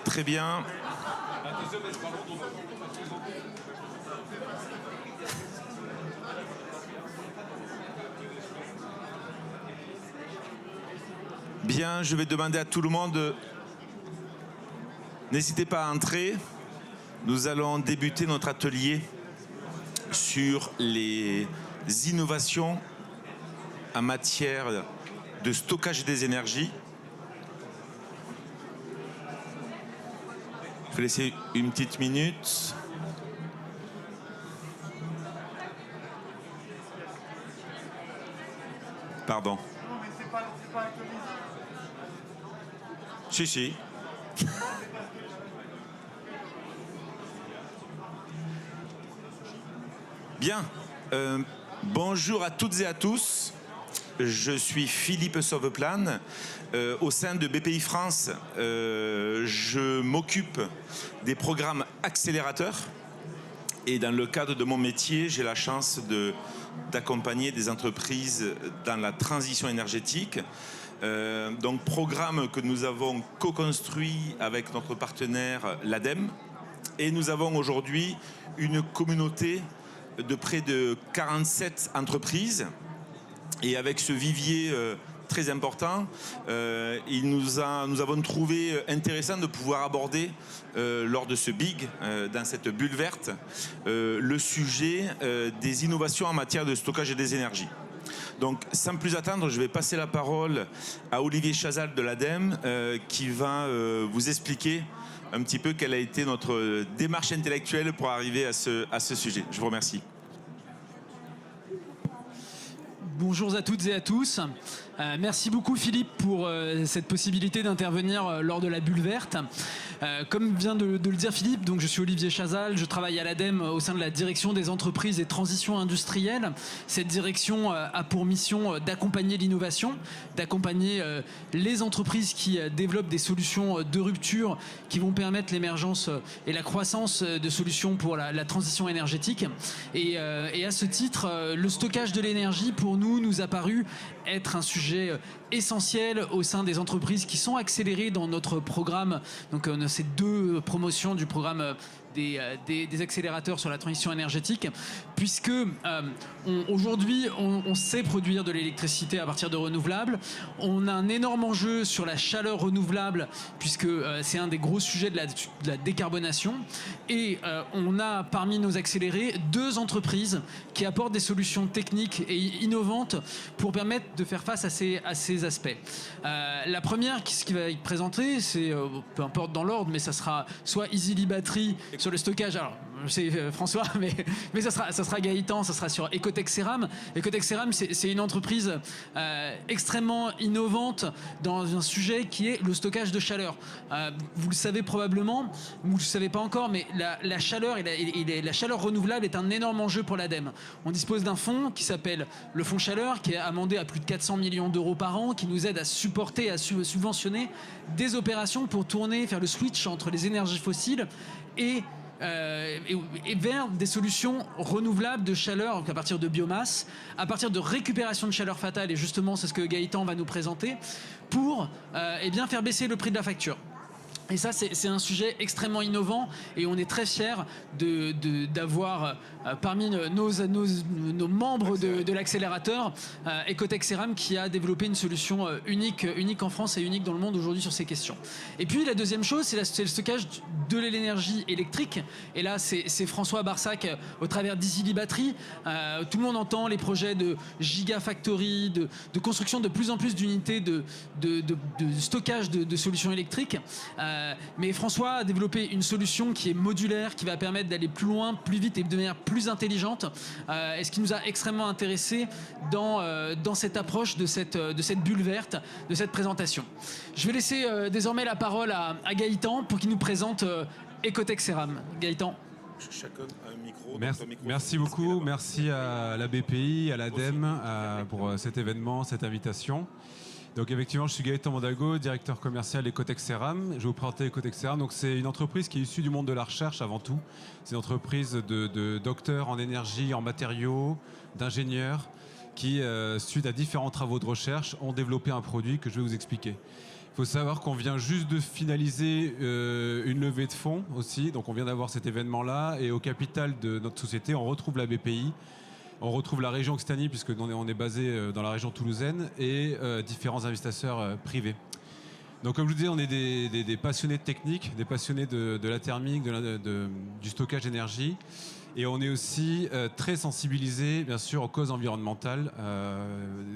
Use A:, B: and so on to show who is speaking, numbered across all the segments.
A: Très bien. Bien, je vais demander à tout le monde, n'hésitez pas à entrer. Nous allons débuter notre atelier sur les innovations en matière de stockage des énergies. Je vais laisser une petite minute. Pardon.
B: Non, mais c'est pas actualisé.
A: Si. Bien. Bonjour à toutes et à tous. Je suis Philippe Sauveplane. Au sein de BPI France, je m'occupe des programmes accélérateurs. Et dans le cadre de mon métier, j'ai la chance d'accompagner des entreprises dans la transition énergétique. Donc, programme que nous avons co-construit avec notre partenaire l'ADEME. Et nous avons aujourd'hui une communauté de près de 47 entreprises. Et avec ce vivier très important, nous avons trouvé intéressant de pouvoir aborder lors de ce BIG, dans cette bulle verte, le sujet des innovations en matière de stockage des énergies. Donc, sans plus attendre, je vais passer la parole à Olivier Chazal de l'ADEME qui va vous expliquer un petit peu quelle a été notre démarche intellectuelle pour arriver à ce sujet. Je vous remercie.
C: Bonjour à toutes et à tous. Merci beaucoup Philippe pour cette possibilité d'intervenir lors de la bulle verte. Comme vient de le dire Philippe, donc je suis Olivier Chazal, je travaille à l'ADEME au sein de la direction des entreprises et transition industrielle. Cette direction a pour mission d'accompagner l'innovation, d'accompagner les entreprises qui développent des solutions de rupture qui vont permettre l'émergence et la croissance de solutions pour la transition énergétique. Et à ce titre, le stockage de l'énergie pour nous a paru être un sujet essentiel au sein des entreprises qui sont accélérées dans notre programme. Donc on a ces deux promotions du programme des accélérateurs sur la transition énergétique, puisque aujourd'hui on sait produire de l'électricité à partir de renouvelables. On a un énorme enjeu sur la chaleur renouvelable, puisque c'est un des gros sujets de la décarbonation. Et on a parmi nos accélérés deux entreprises qui apportent des solutions techniques et innovantes pour permettre de faire face à ces aspects. La première, ce qui va être présentée, c'est, peu importe dans l'ordre, mais ça sera soit Easily Battery sur le stockage. Alors, c'est François, mais ça sera Gaëtan, ça sera sur Ecotech Ceram. Ecotech Ceram, c'est une entreprise extrêmement innovante dans un sujet qui est le stockage de chaleur. Vous le savez probablement, vous ne le savez pas encore, mais la chaleur et la chaleur renouvelable est un énorme enjeu pour l'ADEME. On dispose d'un fonds qui s'appelle le Fonds Chaleur, qui est amendé à plus de 400 millions d'euros par an, qui nous aide à supporter, à subventionner des opérations pour faire le switch entre les énergies fossiles et vers des solutions renouvelables de chaleur, donc à partir de biomasse, à partir de récupération de chaleur fatale, et justement c'est ce que Gaëtan va nous présenter, pour faire baisser le prix de la facture. Et ça, c'est un sujet extrêmement innovant et on est très fiers d'avoir parmi nos membres de l'accélérateur Ecotech Ceram qui a développé une solution unique en France et unique dans le monde aujourd'hui sur ces questions. Et puis la deuxième chose, c'est le stockage de l'énergie électrique. Et là, c'est François Barsac au travers d'Easily Battery. Tout le monde entend les projets de gigafactory, de construction de plus en plus d'unités de stockage de solutions électriques. Mais François a développé une solution qui est modulaire, qui va permettre d'aller plus loin, plus vite et de manière plus intelligente. Et ce qui nous a extrêmement intéressés dans cette approche de cette bulle verte, de cette présentation. Je vais laisser désormais la parole à Gaëtan pour qu'il nous présente Ecotech Ceram. Gaëtan.
A: Chacun a un micro.
D: Merci beaucoup. Merci à la BPI, à l'ADEME pour cet événement, cette invitation. Donc effectivement, je suis Gaëtan Mondago, directeur commercial Ecotech Ceram. Je vais vous présenter Ecotech Ceram. Donc c'est une entreprise qui est issue du monde de la recherche avant tout. C'est une entreprise de docteurs en énergie, en matériaux, d'ingénieurs qui, suite à différents travaux de recherche, ont développé un produit que je vais vous expliquer. Il faut savoir qu'on vient juste de finaliser une levée de fonds aussi. Donc on vient d'avoir cet événement-là. Et au capital de notre société, on retrouve la BPI. On retrouve la région Occitanie, puisque on est basé dans la région toulousaine, et différents investisseurs privés. Donc comme je vous disais, on est des passionnés de technique, des passionnés de la thermique, du stockage d'énergie. Et on est aussi très sensibilisés, bien sûr, aux causes environnementales.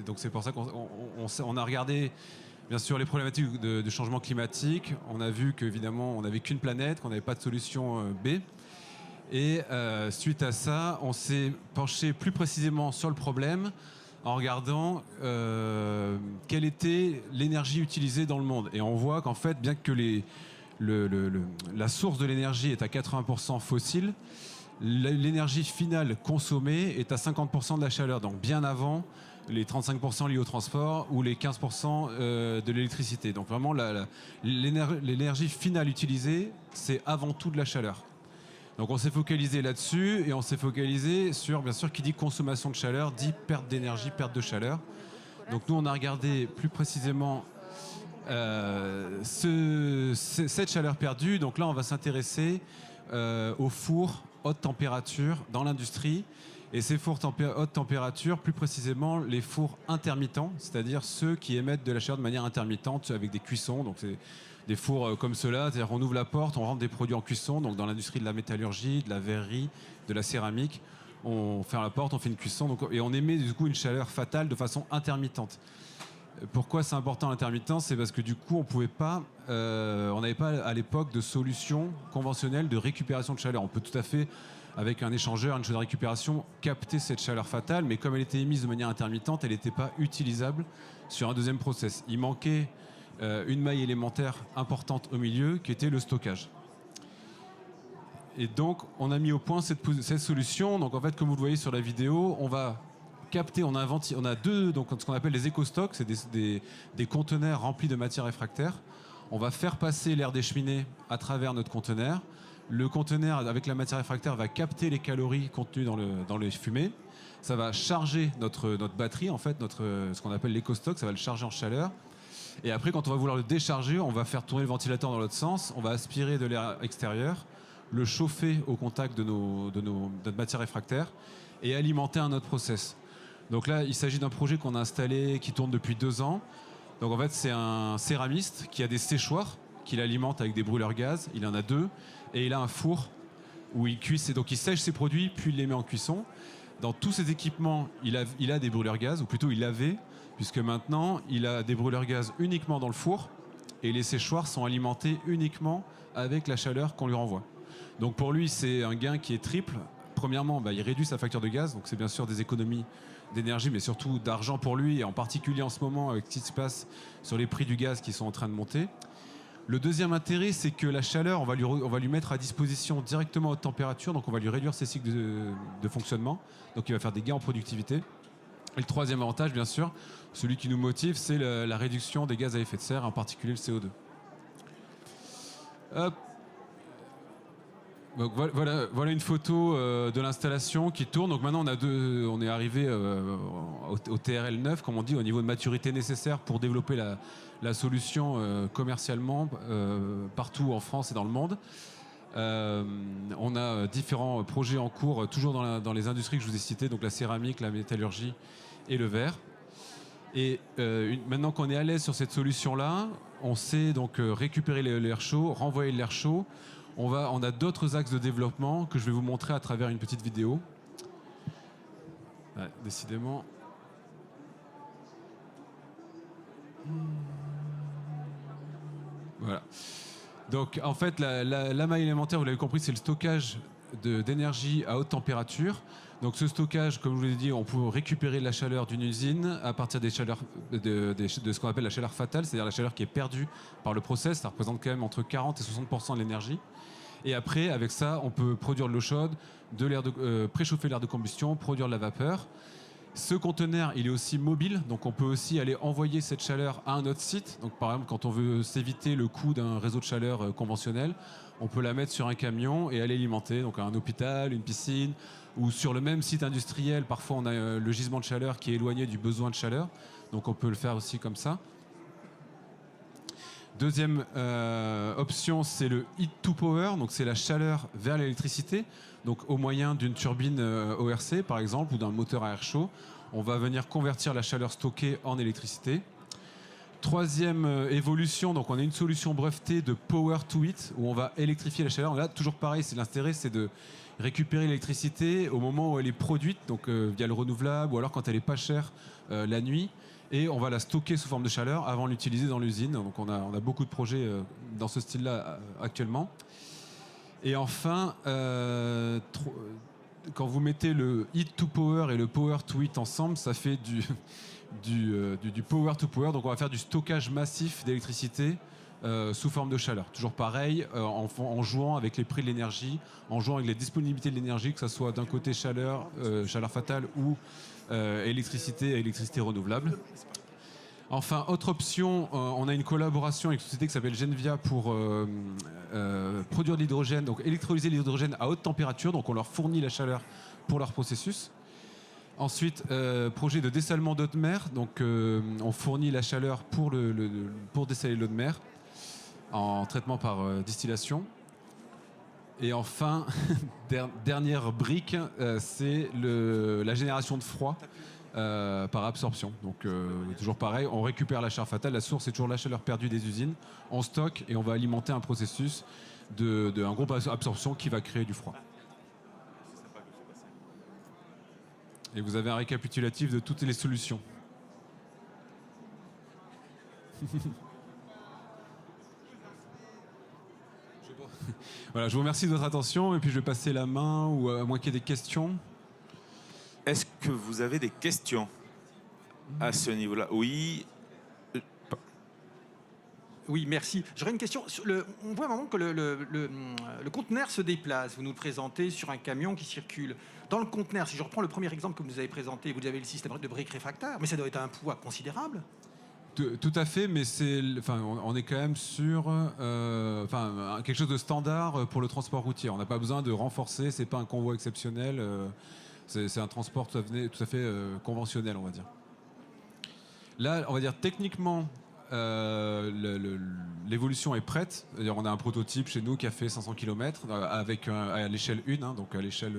D: Donc c'est pour ça qu'on a regardé, bien sûr, les problématiques de changement climatique. On a vu qu'évidemment, on n'avait qu'une planète, qu'on n'avait pas de solution B. Et suite à ça, on s'est penché plus précisément sur le problème en regardant quelle était l'énergie utilisée dans le monde. Et on voit qu'en fait, bien que la source de l'énergie est à 80% fossile, l'énergie finale consommée est à 50% de la chaleur, donc bien avant les 35% liés au transport ou les 15% de l'électricité. Donc vraiment, l'énergie finale utilisée, c'est avant tout de la chaleur. Donc on s'est focalisé là-dessus et on s'est focalisé sur, bien sûr, qui dit consommation de chaleur, dit perte d'énergie, perte de chaleur. Donc nous, on a regardé plus précisément cette chaleur perdue. Donc là, on va s'intéresser aux fours haute température dans l'industrie. Et ces fours haute température, plus précisément les fours intermittents, c'est-à-dire ceux qui émettent de la chaleur de manière intermittente avec des cuissons. Donc c'est des fours comme ceux-là, c'est-à-dire qu'on ouvre la porte, on rentre des produits en cuisson, donc dans l'industrie de la métallurgie, de la verrerie, de la céramique. On ferme la porte, on fait une cuisson, et on émet du coup une chaleur fatale de façon intermittente. Pourquoi c'est important l'intermittence? C'est parce que du coup, on n'avait pas à l'époque de solution conventionnelle de récupération de chaleur. On peut tout à fait, avec un échangeur, une chose de récupération, capter cette chaleur fatale, mais comme elle était émise de manière intermittente, elle n'était pas utilisable sur un deuxième process. Il manquait une maille élémentaire importante au milieu, qui était le stockage. Et donc, on a mis au point cette solution. Donc, en fait, comme vous le voyez sur la vidéo, on va capter, on a deux, donc ce qu'on appelle des éco-stocks, c'est des conteneurs remplis de matière réfractaire. On va faire passer l'air des cheminées à travers notre conteneur. Le conteneur avec la matière réfractaire va capter les calories contenues dans les fumées. Ça va charger notre batterie, en fait, ce qu'on appelle l'éco-stock, ça va le charger en chaleur. Et après, quand on va vouloir le décharger, on va faire tourner le ventilateur dans l'autre sens, on va aspirer de l'air extérieur, le chauffer au contact de notre matière réfractaire et alimenter un autre process. Donc là, il s'agit d'un projet qu'on a installé, qui tourne depuis 2 ans. Donc en fait, c'est un céramiste qui a des séchoirs, qu'il alimente avec des brûleurs gaz. Il en a 2. Et il a un four où il cuit. Donc il sèche ses produits, puis il les met en cuisson. Dans tous ses équipements, il a des brûleurs gaz, ou plutôt il avait, puisque maintenant, il a des brûleurs gaz uniquement dans le four. Et les séchoirs sont alimentés uniquement avec la chaleur qu'on lui renvoie. Donc pour lui, c'est un gain qui est triple. Premièrement, il réduit sa facture de gaz. Donc c'est bien sûr des économies d'énergie, mais surtout d'argent pour lui, et en particulier en ce moment avec ce qui se passe sur les prix du gaz qui sont en train de monter. Le deuxième intérêt, c'est que la chaleur, on va lui mettre à disposition directement à haute température, donc on va lui réduire ses cycles de fonctionnement, donc il va faire des gains en productivité. Et le troisième avantage, bien sûr, celui qui nous motive, c'est la réduction des gaz à effet de serre, en particulier le CO2. Hop. Donc voilà une photo de l'installation qui tourne. Donc maintenant on est arrivé au TRL 9, comme on dit, au niveau de maturité nécessaire pour développer la solution commercialement partout en France et dans le monde. On a différents projets en cours, toujours dans les industries que je vous ai citées, donc la céramique, la métallurgie et le verre. Et maintenant qu'on est à l'aise sur cette solution-là, on sait donc récupérer l'air chaud, renvoyer l'air chaud. On a d'autres axes de développement que je vais vous montrer à travers une petite vidéo. Ouais, décidément. Voilà. Donc en fait, la maille élémentaire, vous l'avez compris, c'est le stockage d'énergie à haute température. Donc ce stockage, comme je vous l'ai dit, on peut récupérer la chaleur d'une usine à partir des chaleurs de ce qu'on appelle la chaleur fatale, c'est-à-dire la chaleur qui est perdue par le process. Ça représente quand même entre 40 et 60% de l'énergie. Et après, avec ça, on peut produire de l'eau chaude, préchauffer l'air de combustion, produire de la vapeur. Ce conteneur, il est aussi mobile, donc on peut aussi aller envoyer cette chaleur à un autre site. Donc par exemple, quand on veut s'éviter le coût d'un réseau de chaleur conventionnel, on peut la mettre sur un camion et aller alimenter, donc à un hôpital, une piscine, ou sur le même site industriel. Parfois, on a le gisement de chaleur qui est éloigné du besoin de chaleur, donc on peut le faire aussi comme ça. Deuxième option, c'est le heat to power, donc c'est la chaleur vers l'électricité, donc au moyen d'une turbine ORC par exemple ou d'un moteur à air chaud, on va venir convertir la chaleur stockée en électricité. Troisième évolution, donc on a une solution brevetée de power to heat où on va électrifier la chaleur. Là, toujours pareil, c'est l'intérêt, c'est de récupérer l'électricité au moment où elle est produite, donc via le renouvelable ou alors quand elle est pas chère la nuit. Et on va la stocker sous forme de chaleur avant de l'utiliser dans l'usine. Donc on a beaucoup de projets dans ce style-là actuellement. Et enfin, quand vous mettez le heat to power et le power to heat ensemble, ça fait du power to power. Donc on va faire du stockage massif d'électricité sous forme de chaleur. Toujours pareil, en jouant avec les prix de l'énergie, en jouant avec les disponibilités de l'énergie, que ce soit d'un côté chaleur fatale ou électricité renouvelable. Enfin, autre option, on a une collaboration avec une société qui s'appelle Genvia pour produire de l'hydrogène, donc électrolyser l'hydrogène à haute température, donc on leur fournit la chaleur pour leur processus. Ensuite, projet de dessalement d'eau de mer, donc on fournit la chaleur pour dessaler l'eau de mer en traitement par distillation. Et enfin, dernière brique, c'est la génération de froid par absorption. Donc toujours pareil, on récupère la chaleur fatale, la source c'est toujours la chaleur perdue des usines, on stocke et on va alimenter un processus d'un groupe absorption qui va créer du froid. Et vous avez un récapitulatif de toutes les solutions. Voilà, je vous remercie de votre attention et puis je vais passer la main ou à moins qu'il y ait des questions.
A: Est-ce que vous avez des questions à ce niveau-là? Oui.
E: Oui, merci. J'aurais une question. On voit vraiment que le conteneur se déplace. Vous nous le présentez sur un camion qui circule. Dans le conteneur, si je reprends le premier exemple que vous nous avez présenté, vous avez le système de briques réfractaires, mais ça doit être un poids considérable.
D: Tout à fait, mais on est quand même sur quelque chose de standard pour le transport routier. On n'a pas besoin de renforcer, c'est pas un convoi exceptionnel, c'est un transport tout à fait conventionnel, on va dire. Là, on va dire techniquement, l'évolution est prête. On a un prototype chez nous qui a fait 500 km à l'échelle 1, donc à l'échelle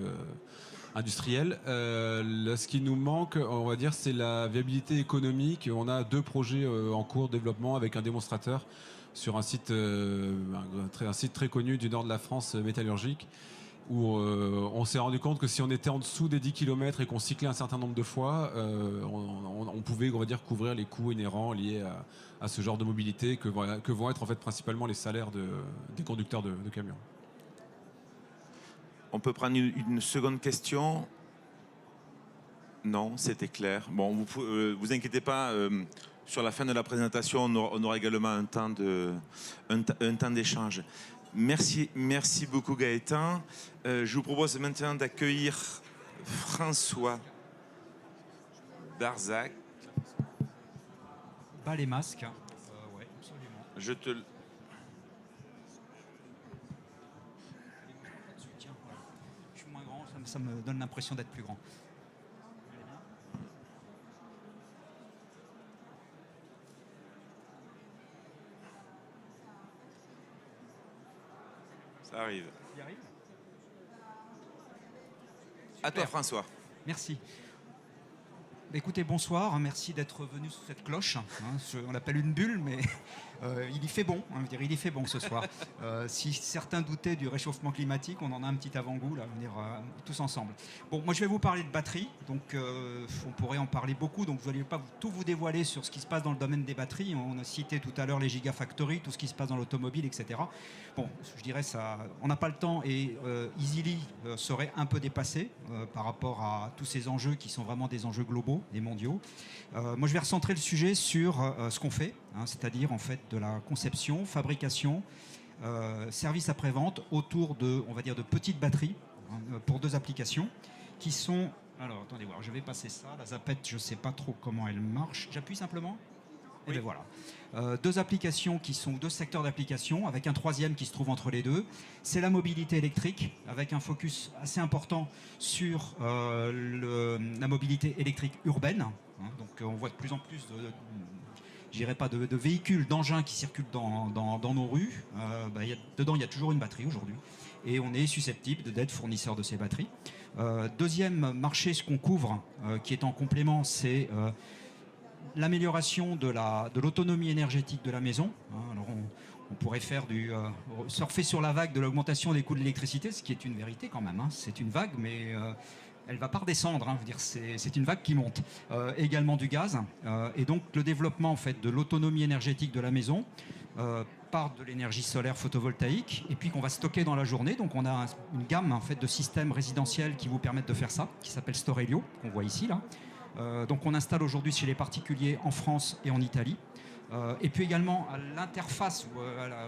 D: industrielle. Là, ce qui nous manque, on va dire, c'est la viabilité économique. On a 2 projets en cours de développement avec un démonstrateur sur un site très connu du nord de la France, métallurgique, où on s'est rendu compte que si on était en dessous des 10 km et qu'on cyclait un certain nombre de fois, on pouvait, on va dire, couvrir les coûts inhérents liés à ce genre de mobilité que vont être en fait principalement les salaires des conducteurs de camions.
A: On peut prendre une seconde question? Non, c'était clair. Bon, vous inquiétez pas, sur la fin de la présentation, on aura également un temps d'échange. Merci beaucoup Gaëtan. Je vous propose maintenant d'accueillir François Darzac.
F: Pas les masques. Ouais, absolument.
A: Je te...
F: Tiens, voilà. Je suis moins grand, ça me donne l'impression d'être plus grand.
A: Ça arrive.
F: Il arrive ?
A: À toi François.
F: Merci. Écoutez, bonsoir, merci d'être venu sous cette cloche. On l'appelle une bulle, mais il y fait bon, il y fait bon ce soir. Si certains doutaient du réchauffement climatique, on en a un petit avant-goût, là, tous ensemble. Bon, moi je vais vous parler de batterie, donc on pourrait en parler beaucoup, donc je ne vais pas tout vous dévoiler sur ce qui se passe dans le domaine des batteries. On a cité tout à l'heure les gigafactories, tout ce qui se passe dans l'automobile, etc. Bon, je dirais ça, on n'a pas le temps et Easily serait un peu dépassé par rapport à tous ces enjeux qui sont vraiment des enjeux globaux, des mondiaux. Moi, je vais recentrer le sujet sur ce qu'on fait, c'est-à-dire en fait de la conception, fabrication, service après-vente autour de, on va dire, de petites batteries pour 2 applications qui sont... Alors, attendez voir, je vais passer ça. La zapette, je ne sais pas trop comment elle marche. J'appuie simplement ? Oui. Et bien voilà. 2 applications qui sont 2 secteurs d'application, avec un 3e qui se trouve entre les 2. C'est la mobilité électrique, avec un focus assez important sur la mobilité électrique urbaine. Donc on voit de plus en plus je dirais pas, de véhicules, d'engins qui circulent dans nos rues, dedans il y a toujours une batterie aujourd'hui. Et on est susceptible d'être fournisseur de ces batteries. Deuxième marché, ce qu'on couvre, qui est en complément, c'est l'amélioration de l'autonomie énergétique de la maison. Alors on pourrait faire surfer sur la vague de l'augmentation des coûts de l'électricité, ce qui est une vérité quand même. C'est une vague, mais elle ne va pas redescendre. Je veux dire, c'est une vague qui monte. Également du gaz. Et donc le développement en fait, de l'autonomie énergétique de la maison par de l'énergie solaire photovoltaïque, et puis qu'on va stocker dans la journée. Donc on a une gamme en fait, de systèmes résidentiels qui vous permettent de faire ça, qui s'appelle Storelio, qu'on voit ici. Là. Donc on installe aujourd'hui chez les particuliers en France et en Italie. Et puis également à l'interface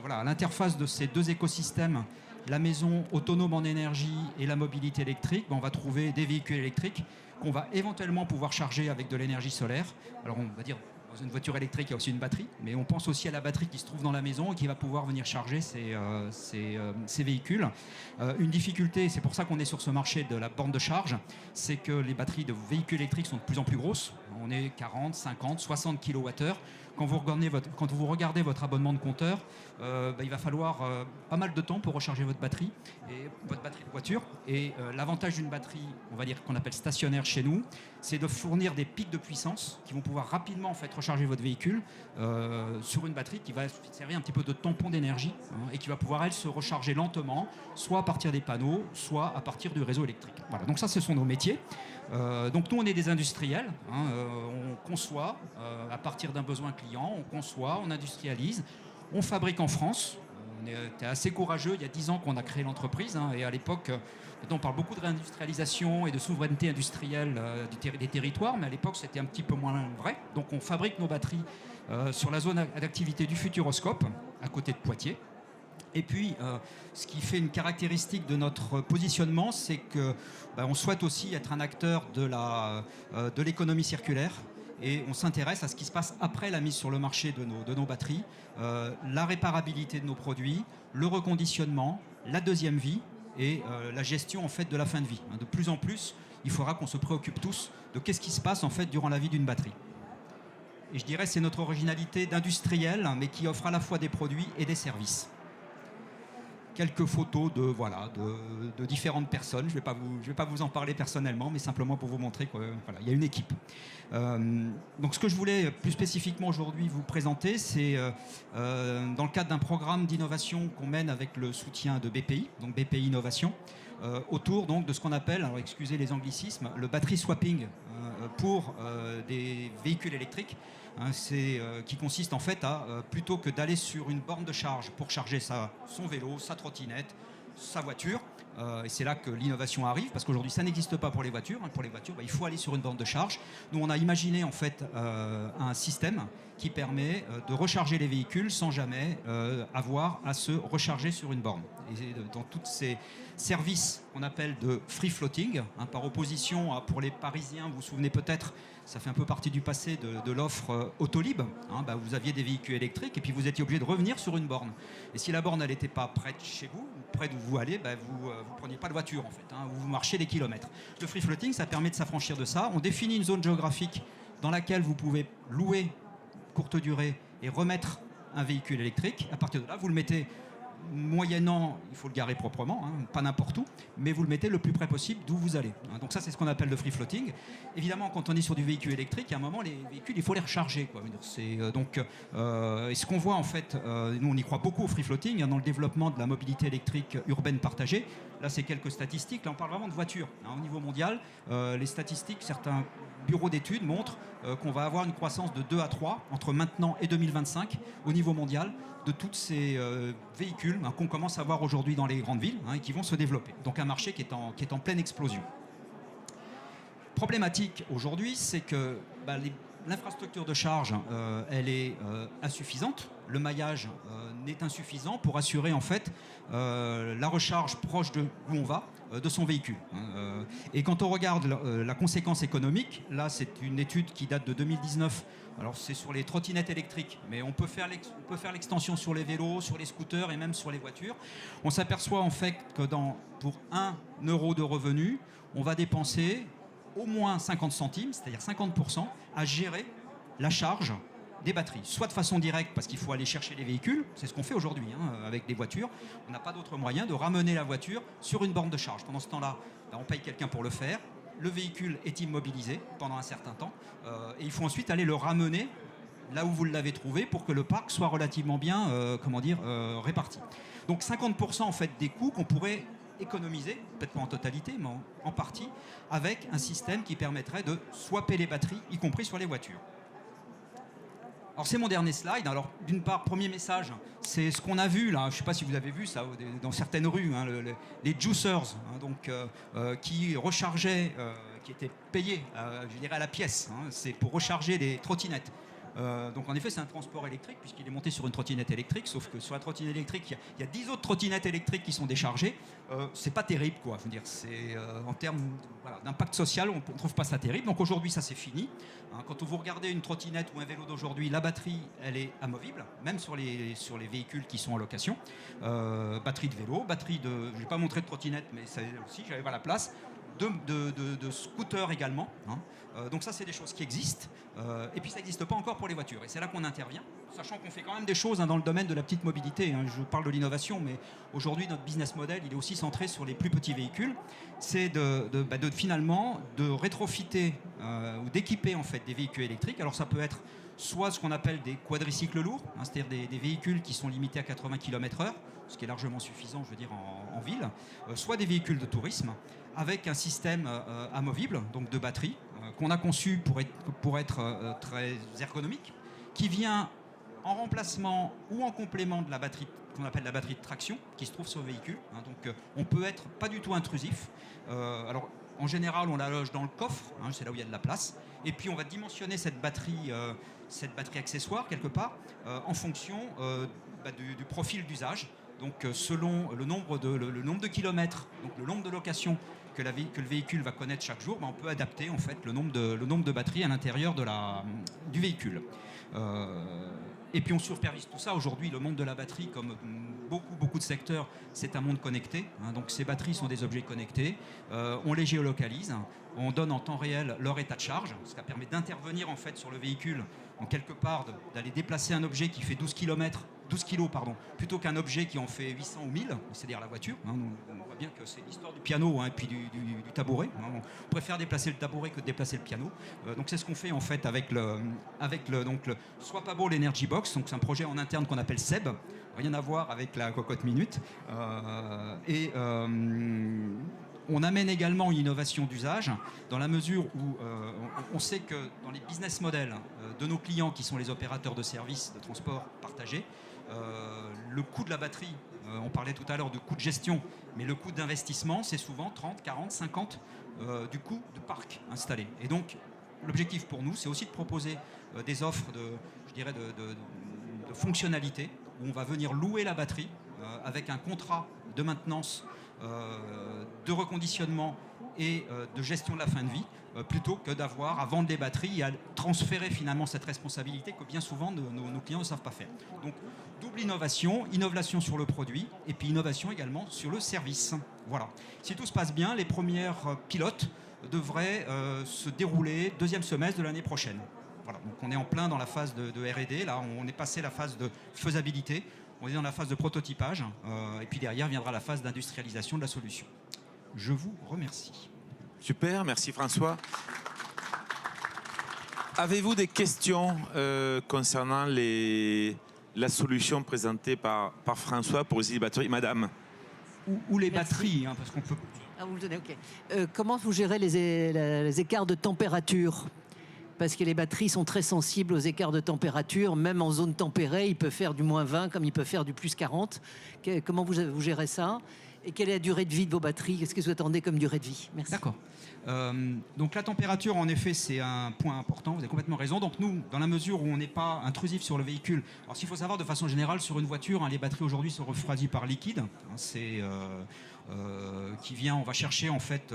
F: à l'interface de ces deux écosystèmes, la maison autonome en énergie et la mobilité électrique, on va trouver des véhicules électriques qu'on va éventuellement pouvoir charger avec de l'énergie solaire. Alors on va dire, dans une voiture électrique, il y a aussi une batterie, mais on pense aussi à la batterie qui se trouve dans la maison et qui va pouvoir venir charger ces véhicules. Une difficulté, c'est pour ça qu'on est sur ce marché de la borne de charge, c'est que les batteries de véhicules électriques sont de plus en plus grosses. On est 40, 50, 60 kWh. Quand vous regardez votre abonnement de compteur, il va falloir pas mal de temps pour recharger votre batterie de voiture. Et l'avantage d'une batterie, on va dire qu'on appelle stationnaire chez nous, c'est de fournir des pics de puissance qui vont pouvoir rapidement en fait, recharger votre véhicule sur une batterie qui va servir un petit peu de tampon d'énergie et qui va pouvoir, elle, se recharger lentement, soit à partir des panneaux, soit à partir du réseau électrique. Voilà, donc ça, ce sont nos métiers. Donc nous, on est des industriels. On conçoit à partir d'un besoin client, on conçoit, on industrialise, on fabrique en France. On était assez courageux. Il y a 10 ans qu'on a créé l'entreprise. Et à l'époque, on parle beaucoup de réindustrialisation et de souveraineté industrielle des territoires, mais à l'époque, c'était un petit peu moins vrai. Donc on fabrique nos batteries sur la zone d'activité du Futuroscope, à côté de Poitiers. Et puis, ce qui fait une caractéristique de notre positionnement, c'est que on souhaite aussi être un acteur de l'économie circulaire. Et on s'intéresse à ce qui se passe après la mise sur le marché de nos batteries, la réparabilité de nos produits, le reconditionnement, la deuxième vie et la gestion en fait, de la fin de vie. De plus en plus, il faudra qu'on se préoccupe tous de qu'est-ce qui se passe en fait, durant la vie d'une batterie. Et je dirais que c'est notre originalité d'industriel, mais qui offre à la fois des produits et des services. Quelques photos de différentes personnes. Je vais pas vous en parler personnellement, mais simplement pour vous montrer qu'il y a une équipe. Donc ce que je voulais plus spécifiquement aujourd'hui vous présenter, c'est dans le cadre d'un programme d'innovation qu'on mène avec le soutien de BPI, donc BPI Innovation, autour donc, de ce qu'on appelle, alors excusez les anglicismes, le battery swapping pour des véhicules électriques. Qui consiste en fait à, plutôt que d'aller sur une borne de charge pour charger son vélo, sa trottinette, sa voiture, et c'est là que l'innovation arrive, parce qu'aujourd'hui ça n'existe pas pour les voitures. Pour les voitures, il faut aller sur une borne de charge. Nous on a imaginé en fait un système qui permet de recharger les véhicules sans jamais avoir à se recharger sur une borne. Et dans tous ces services qu'on appelle de free floating, par opposition pour les Parisiens, vous vous souvenez peut-être, ça fait un peu partie du passé de l'offre Autolib. Vous aviez des véhicules électriques et puis vous étiez obligé de revenir sur une borne. Et si la borne n'était pas près de chez vous, près d'où vous allez, vous ne preniez pas de voiture en fait. Vous marchiez des kilomètres. Le free floating, ça permet de s'affranchir de ça. On définit une zone géographique dans laquelle vous pouvez louer courte durée et remettre un véhicule électrique. À partir de là, vous le mettez moyennant, il faut le garer proprement, pas n'importe où, mais vous le mettez le plus près possible d'où vous allez. Donc ça, c'est ce qu'on appelle le free floating. Évidemment, quand on est sur du véhicule électrique, à un moment, les véhicules, il faut les recharger. Et ce qu'on voit, en fait, nous, on y croit beaucoup au free floating, dans le développement de la mobilité électrique urbaine partagée. Là, c'est quelques statistiques. Là, on parle vraiment de voitures. Au niveau mondial, les statistiques, certains bureaux d'études montrent qu'on va avoir une croissance de 2 à 3 entre maintenant et 2025 au niveau mondial de tous ces véhicules qu'on commence à voir aujourd'hui dans les grandes villes et qui vont se développer. Donc un marché qui est en pleine explosion. Problématique aujourd'hui, c'est que l'infrastructure de charge, elle est insuffisante. Le maillage n'est insuffisant pour assurer en fait la recharge proche de où on va de son véhicule. Et quand on regarde la conséquence économique, là c'est une étude qui date de 2019. Alors c'est sur les trottinettes électriques, mais on peut faire l'extension sur les vélos, sur les scooters et même sur les voitures. On s'aperçoit en fait que pour 1 euro de revenu, on va dépenser au moins 50 centimes, c'est-à-dire 50%, à gérer la charge des batteries, soit de façon directe parce qu'il faut aller chercher les véhicules, c'est ce qu'on fait aujourd'hui avec les voitures, on n'a pas d'autre moyen de ramener la voiture sur une borne de charge. Pendant ce temps-là, on paye quelqu'un pour le faire, le véhicule est immobilisé pendant un certain temps et il faut ensuite aller le ramener là où vous l'avez trouvé pour que le parc soit relativement bien réparti. Donc 50% en fait des coûts qu'on pourrait économiser, peut-être pas en totalité, mais en partie, avec un système qui permettrait de swapper les batteries, y compris sur les voitures. Alors c'est mon dernier slide. Alors d'une part, premier message, c'est ce qu'on a vu là. Je ne sais pas si vous avez vu ça dans certaines rues, les juicers, qui rechargeaient, qui étaient payés, je dirais à la pièce. C'est pour recharger des trottinettes. Donc en effet c'est un transport électrique puisqu'il est monté sur une trottinette électrique, sauf que sur la trottinette électrique il y a 10 autres trottinettes électriques qui sont déchargées. C'est pas terrible quoi, je veux dire, c'est en termes d'impact social on ne trouve pas ça terrible. Donc aujourd'hui ça c'est fini. Quand vous regardez une trottinette ou un vélo d'aujourd'hui, la batterie elle est amovible, même sur les véhicules qui sont en location. Batterie de vélo, batterie de, je vais pas montrer de trottinette mais ça aussi j'avais pas la place. De scooters également. Donc ça, c'est des choses qui existent. Et puis ça n'existe pas encore pour les voitures. Et c'est là qu'on intervient, sachant qu'on fait quand même des choses dans le domaine de la petite mobilité. Je parle de l'innovation, mais aujourd'hui, notre business model, il est aussi centré sur les plus petits véhicules. C'est finalement de rétrofiter ou d'équiper en fait des véhicules électriques. Alors ça peut être soit ce qu'on appelle des quadricycles lourds, c'est-à-dire des véhicules qui sont limités à 80 km/h, ce qui est largement suffisant, je veux dire, en ville, soit des véhicules de tourisme, avec un système amovible, donc de batterie, qu'on a conçu pour être très ergonomique, qui vient en remplacement ou en complément de la batterie qu'on appelle la batterie de traction, qui se trouve sur le véhicule. Donc on peut être pas du tout intrusif. Alors en général, on la loge dans le coffre, c'est là où il y a de la place, et puis on va dimensionner cette batterie accessoire quelque part en fonction du profil d'usage. Donc selon le nombre de kilomètres, donc le nombre de locations que le véhicule va connaître chaque jour, on peut adapter en fait le nombre de batteries à l'intérieur du véhicule. Et puis on supervise tout ça. Aujourd'hui, le monde de la batterie, comme beaucoup de secteurs, c'est un monde connecté. Donc ces batteries sont des objets connectés. On les géolocalise. On donne en temps réel leur état de charge, ce qui permet d'intervenir en fait sur le véhicule, en quelque part d'aller déplacer un objet qui fait 12 kg, plutôt qu'un objet qui en fait 800 ou 1000, c'est-à-dire la voiture. On voit bien que c'est l'histoire du piano et puis du tabouret. On préfère déplacer le tabouret que de déplacer le piano. Donc c'est ce qu'on fait en fait avec le Swappable Energy Box. Donc c'est un projet en interne qu'on appelle SEB. Rien à voir avec la cocotte minute. On amène également une innovation d'usage dans la mesure où on sait que dans les business models de nos clients qui sont les opérateurs de services de transport partagé, le coût de la batterie, on parlait tout à l'heure de coût de gestion, mais le coût d'investissement c'est souvent 30, 40, 50 du coût de parc installé. Et donc l'objectif pour nous c'est aussi de proposer des offres de fonctionnalités où on va venir louer la batterie avec un contrat de maintenance, de reconditionnement et de gestion de la fin de vie, plutôt que d'avoir à vendre des batteries et à transférer finalement cette responsabilité que bien souvent nos clients ne savent pas faire. Donc double innovation sur le produit et puis innovation également sur le service. Voilà. Si tout se passe bien, les premières pilotes devraient se dérouler deuxième semestre de l'année prochaine. Voilà. Donc on est en plein dans la phase de R&D, là on est passé la phase de faisabilité. On est dans la phase de prototypage et puis derrière viendra la phase d'industrialisation de la solution. Je vous remercie.
A: Super, merci François. Avez-vous des questions concernant la solution présentée par François pour les batteries, madame?
F: Ou les batteries, parce qu'on peut...
G: Ah, vous le donnez, ok. Comment vous gérez les écarts de température? Parce que les batteries sont très sensibles aux écarts de température. Même en zone tempérée, il peut faire du moins 20 comme il peut faire du plus 40. Comment vous gérez ça? Et quelle est la durée de vie de vos batteries? Qu'est-ce que vous attendez comme durée de vie? Merci.
F: D'accord. Donc la température, en effet, c'est un point important. Vous avez complètement raison. Donc nous, dans la mesure où on n'est pas intrusif sur le véhicule, alors s'il faut savoir de façon générale, sur une voiture, les batteries aujourd'hui sont refroidies par liquide. C'est qui vient, on va chercher en fait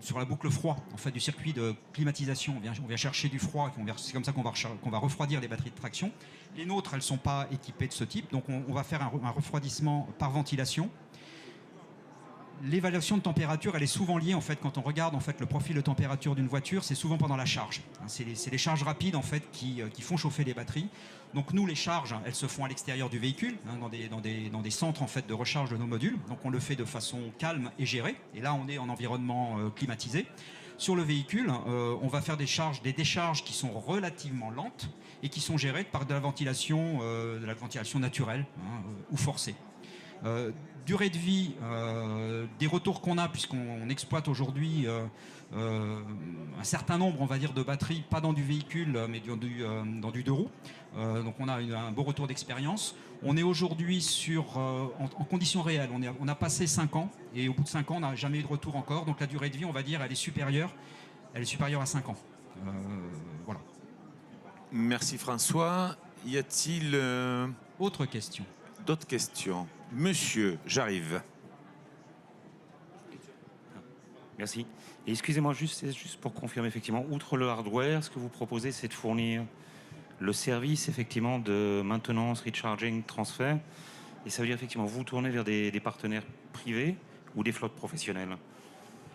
F: sur la boucle froid en fait du circuit de climatisation. On vient chercher du froid. C'est comme ça qu'on va refroidir les batteries de traction. Les nôtres, elles ne sont pas équipées de ce type. Donc on va faire un refroidissement par ventilation. l'évaluation de température, elle est souvent liée, en fait, quand on regarde en fait, le profil de température d'une voiture, c'est souvent pendant la charge. Hein, c'est les charges rapides en fait, qui font chauffer les batteries. Donc nous, les charges, elles se font à l'extérieur du véhicule, hein, dans des centres en fait, de recharge de nos modules. Donc on le fait de façon calme et gérée. Et là, on est en environnement climatisé. Sur le véhicule, on va faire des décharges qui sont relativement lentes et qui sont gérées par de la ventilation naturelle, hein, ou forcée. Durée de vie, des retours qu'on a, puisqu'on exploite aujourd'hui un certain nombre, on va dire, de batteries, pas dans du véhicule, mais dans du deux roues. Donc on a un beau retour d'expérience. On est aujourd'hui en conditions réelles. On a passé 5 ans, et au bout de 5 ans, on n'a jamais eu de retour encore. Donc la durée de vie, on va dire, elle est supérieure à 5 ans. Voilà.
A: Merci François. Y a-t-il
F: Autre question.
A: d'autres questions? Monsieur, j'arrive.
H: Merci. Et excusez-moi, juste pour confirmer, effectivement, outre le hardware, ce que vous proposez, c'est de fournir le service, effectivement, de maintenance, recharging, transfert. Et ça veut dire, effectivement, vous tournez vers des partenaires privés ou des flottes professionnelles?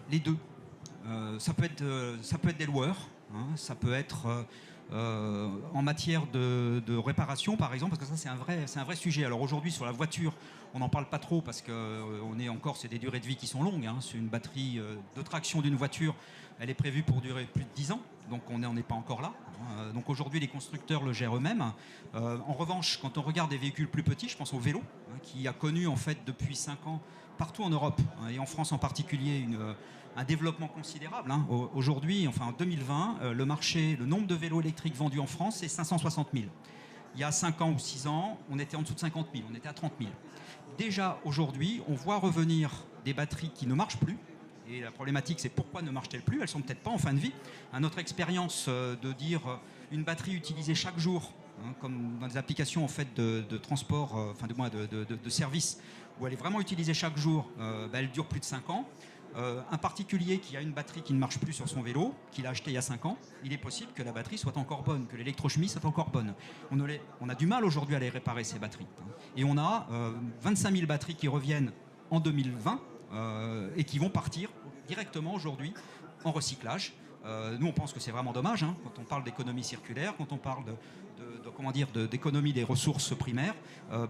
F: Les deux. Ça peut être des loueurs, hein, ça peut être en matière de réparation, par exemple, parce que ça, c'est un vrai sujet. Alors aujourd'hui, sur la voiture, on n'en parle pas trop parce que c'est des durées de vie qui sont longues. Hein. C'est une batterie de traction d'une voiture, elle est prévue pour durer plus de 10 ans, donc on n'en est pas encore là. Donc aujourd'hui, les constructeurs le gèrent eux-mêmes. En revanche, quand on regarde des véhicules plus petits, je pense au vélo, hein, qui a connu en fait depuis 5 ans, partout en Europe, hein, et en France en particulier, un développement considérable. Hein. Aujourd'hui, en 2020, le nombre de vélos électriques vendus en France, c'est 560 000. Il y a 5 ans ou 6 ans, on était en dessous de 50 000, on était à 30 000. Déjà aujourd'hui, on voit revenir des batteries qui ne marchent plus. Et la problématique, c'est pourquoi ne marchent-elles plus? Elles sont peut-être pas en fin de vie. Notre expérience de dire une batterie utilisée chaque jour, hein, comme dans des applications en fait, de transport, de service, où elle est vraiment utilisée chaque jour, elle dure plus de 5 ans. Un particulier qui a une batterie qui ne marche plus sur son vélo, qu'il a acheté il y a 5 ans, il est possible que la batterie soit encore bonne, que l'électrochimie soit encore bonne. On a du mal aujourd'hui à les réparer, ces batteries. Et on a 25 000 batteries qui reviennent en 2020 et qui vont partir directement aujourd'hui en recyclage. Nous, on pense que c'est vraiment dommage, hein, quand on parle d'économie circulaire, quand on parle d'économie des ressources primaires,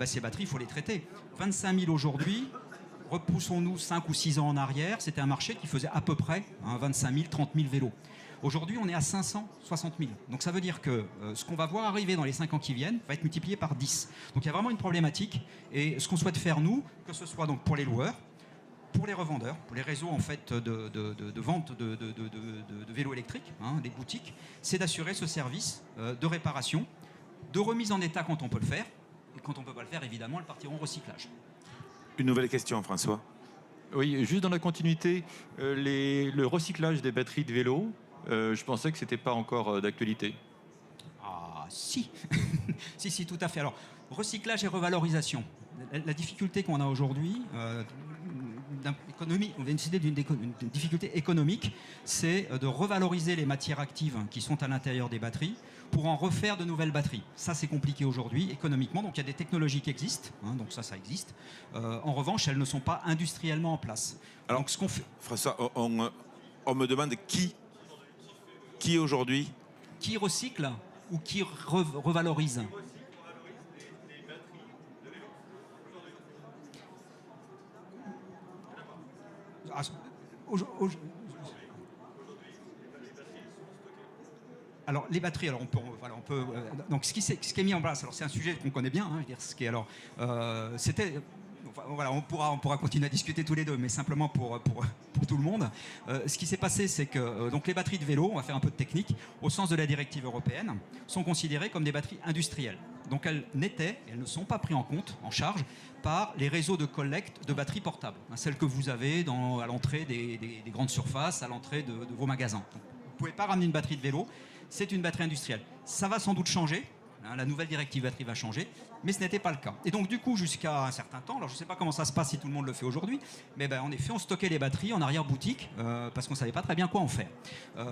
F: ces batteries, il faut les traiter. 25 000 aujourd'hui. Repoussons-nous 5 ou 6 ans en arrière, c'était un marché qui faisait à peu près 25 000, 30 000 vélos. Aujourd'hui, on est à 560 000. Donc ça veut dire que ce qu'on va voir arriver dans les 5 ans qui viennent va être multiplié par 10. Donc il y a vraiment une problématique. Et ce qu'on souhaite faire, nous, que ce soit donc pour les loueurs, pour les revendeurs, pour les réseaux en fait, de vente de vélos électriques, hein, des boutiques, c'est d'assurer ce service de réparation, de remise en état quand on peut le faire. Et quand on ne peut pas le faire, évidemment, elles partiront au recyclage.
A: Une nouvelle question, François.
I: Oui, juste dans la continuité, le recyclage des batteries de vélo, je pensais que ce n'était pas encore d'actualité.
F: Ah, si. si, tout à fait. Alors, recyclage et revalorisation. La difficulté qu'on a aujourd'hui, on va décider d'une difficulté économique, c'est de revaloriser les matières actives qui sont à l'intérieur des batteries pour en refaire de nouvelles batteries. Ça, c'est compliqué aujourd'hui économiquement. Donc, il y a des technologies qui existent. Hein, donc, ça existe. En revanche, elles ne sont pas industriellement en place.
A: Alors,
F: donc, ce qu'on fait...
A: François, on me demande qui aujourd'hui?
F: Qui recycle ou qui revalorise? Alors les batteries, alors on peut donc ce qui est mis en place, alors c'est un sujet qu'on connaît bien, hein, je veux dire, ce qui est alors c'était voilà, on pourra continuer à discuter tous les deux, mais simplement pour tout le monde. Ce qui s'est passé, c'est que donc les batteries de vélo, on va faire un peu de technique, au sens de la directive européenne, sont considérées comme des batteries industrielles. Donc elles ne sont pas prises en compte, en charge, par les réseaux de collecte de batteries portables, hein, celles que vous avez à l'entrée des grandes surfaces, à l'entrée de vos magasins. Donc, vous ne pouvez pas ramener une batterie de vélo, c'est une batterie industrielle. Ça va sans doute changer. La nouvelle directive batterie va changer, mais ce n'était pas le cas. Et donc du coup, jusqu'à un certain temps, alors je ne sais pas comment ça se passe si tout le monde le fait aujourd'hui, mais en effet, on stockait les batteries en arrière-boutique parce qu'on ne savait pas très bien quoi en faire.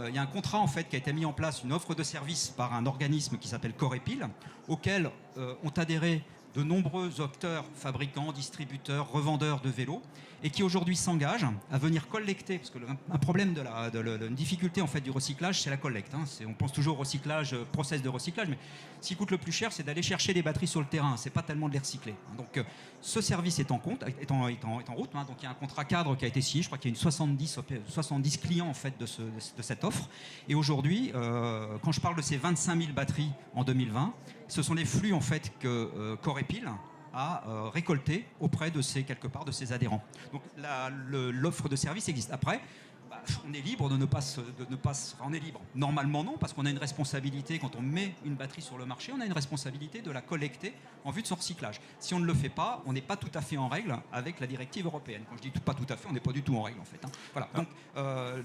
F: Il y a un contrat en fait qui a été mis en place, une offre de service par un organisme qui s'appelle Corepil, auquel ont adhéré de nombreux acteurs, fabricants, distributeurs, revendeurs de vélos, et qui aujourd'hui s'engagent à venir collecter, parce que un problème une difficulté en fait du recyclage, c'est la collecte. Hein. On pense toujours au recyclage, process de recyclage, mais ce qui coûte le plus cher, c'est d'aller chercher des batteries sur le terrain. C'est pas tellement de les recycler. Donc ce service est en route. Hein. Donc il y a un contrat cadre qui a été signé. Je crois qu'il y a 70 clients en fait de cette offre. Et aujourd'hui, quand je parle de ces 25 000 batteries en 2020, ce sont les flux en fait que Corepil à récolter auprès de ces adhérents. Donc l'offre de service existe. Après, on est libre de ne pas on est libre. Normalement non, parce qu'on a une responsabilité, quand on met une batterie sur le marché, on a une responsabilité de la collecter en vue de son recyclage. Si on ne le fait pas, on n'est pas tout à fait en règle avec la directive européenne. Quand je dis pas tout à fait, on n'est pas du tout en règle en fait. Hein. Voilà.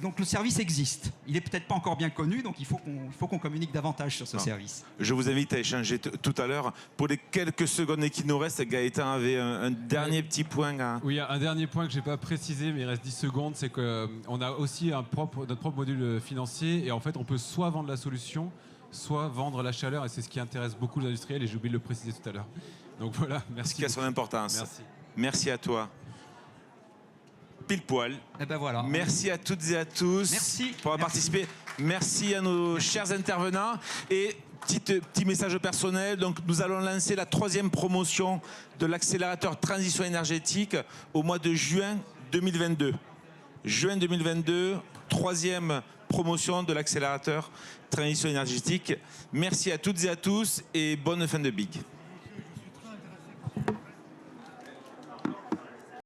F: Donc le service existe. Il n'est peut-être pas encore bien connu, donc il faut qu'on communique davantage sur ce service.
A: Je vous invite à échanger tout à l'heure. Pour les quelques secondes qui nous restent, Gaëtan avait un dernier petit point à...
D: Oui, un dernier point que je n'ai pas précisé, mais il reste 10 secondes, c'est qu'on a aussi notre propre module financier, et en fait on peut soit vendre la solution, soit vendre la chaleur, et c'est ce qui intéresse beaucoup les industriels, et j'ai oublié de le préciser tout à l'heure. Donc voilà, merci.
A: Ce qui a son importance.
D: Merci.
A: Merci à toi. Pile poil.
F: Et ben voilà.
A: Merci à toutes et à tous pour avoir participé. Merci à nos chers intervenants. Et petit message personnel. Donc, nous allons lancer la 3e promotion de l'accélérateur transition énergétique au mois de juin 2022. Juin 2022, 3e promotion de l'accélérateur transition énergétique. Merci à toutes et à tous et bonne fin de big.